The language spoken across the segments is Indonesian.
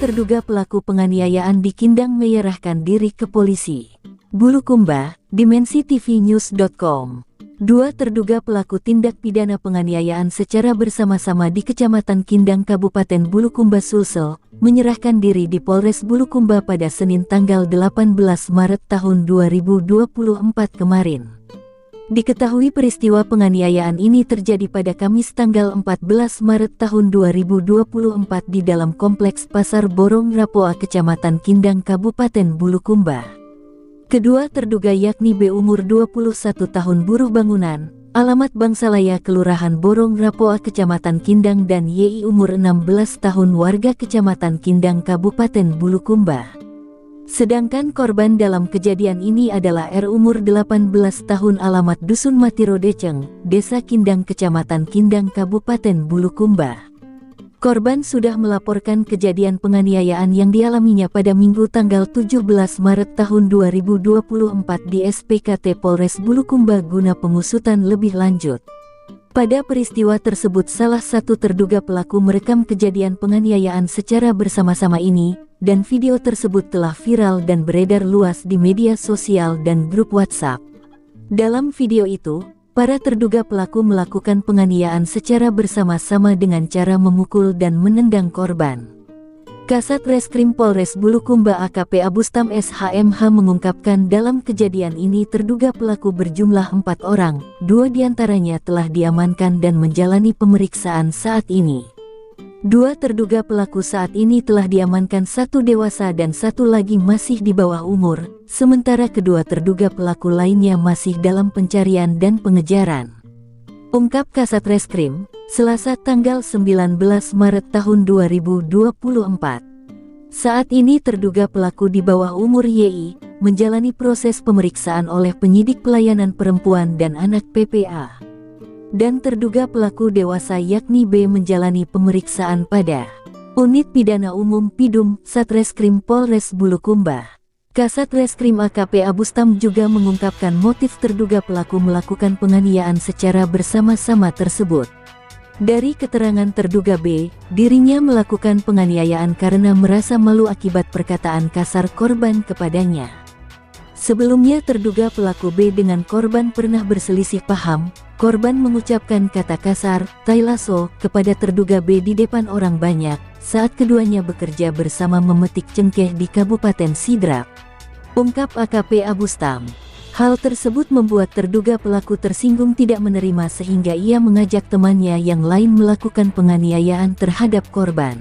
terduga pelaku penganiayaan di Kindang menyerahkan diri ke polisi. Bulukumba, dimensitv.news.com. Dua terduga pelaku tindak pidana penganiayaan secara bersama-sama di Kecamatan Kindang Kabupaten Bulukumba Sulsel menyerahkan diri di Polres Bulukumba pada Senin tanggal 18 Maret tahun 2024 kemarin. Diketahui peristiwa penganiayaan ini terjadi pada Kamis tanggal 14 Maret tahun 2024 di dalam Kompleks Pasar Borong Rapoa Kecamatan Kindang Kabupaten Bulukumba. Kedua terduga yakni B umur 21 tahun buruh bangunan, alamat Bangsalaya Kelurahan Borong Rapoa Kecamatan Kindang dan YI umur 16 tahun warga Kecamatan Kindang Kabupaten Bulukumba. Sedangkan korban dalam kejadian ini adalah R umur 18 tahun alamat Dusun Matiro Deceng, Desa Kindang Kecamatan Kindang Kabupaten Bulukumba. Korban sudah melaporkan kejadian penganiayaan yang dialaminya pada Minggu tanggal 17 Maret tahun 2024 di SPKT Polres Bulukumba guna pengusutan lebih lanjut. Pada peristiwa tersebut salah satu terduga pelaku merekam kejadian penganiayaan secara bersama-sama ini, dan video tersebut telah viral dan beredar luas di media sosial dan grup WhatsApp. Dalam video itu, para terduga pelaku melakukan penganiayaan secara bersama-sama dengan cara memukul dan menendang korban. Kasat Reskrim Polres Bulukumba AKP Abustam SHMH mengungkapkan dalam kejadian ini terduga pelaku berjumlah 4 orang, 2 diantaranya telah diamankan dan menjalani pemeriksaan saat ini. 2 terduga pelaku saat ini telah diamankan, 1 dewasa dan 1 lagi masih di bawah umur, sementara kedua terduga pelaku lainnya masih dalam pencarian dan pengejaran. Ungkap Kasat Reskrim, Selasa tanggal 19 Maret tahun 2024. Saat ini terduga pelaku di bawah umur YI menjalani proses pemeriksaan oleh penyidik pelayanan perempuan dan anak PPA. Dan terduga pelaku dewasa yakni B menjalani pemeriksaan pada Unit Pidana Umum Pidum Satreskrim Polres Bulukumba. Kasat Reskrim AKP Abustam juga mengungkapkan motif terduga pelaku melakukan penganiayaan secara bersama-sama tersebut. Dari keterangan terduga B, dirinya melakukan penganiayaan karena merasa malu akibat perkataan kasar korban kepadanya. Sebelumnya terduga pelaku B dengan korban pernah berselisih paham. Korban mengucapkan kata kasar, "Tailaso," kepada terduga B di depan orang banyak, saat keduanya bekerja bersama memetik cengkeh di Kabupaten Sidrap. Ungkap AKP Abustam. Hal tersebut membuat terduga pelaku tersinggung tidak menerima sehingga ia mengajak temannya yang lain melakukan penganiayaan terhadap korban.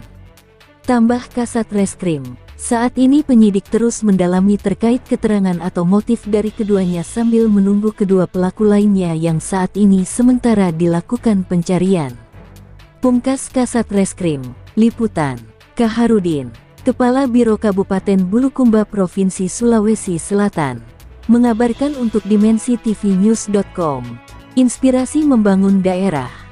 Tambah Kasat Reskrim. Saat ini penyidik terus mendalami terkait keterangan atau motif dari keduanya sambil menunggu kedua pelaku lainnya yang saat ini sementara dilakukan pencarian. Pungkas Kasat Reskrim. Liputan Kaharudin, Kepala Biro Kabupaten Bulukumba Provinsi Sulawesi Selatan, mengabarkan untuk dimensitv.news.com. Inspirasi membangun daerah.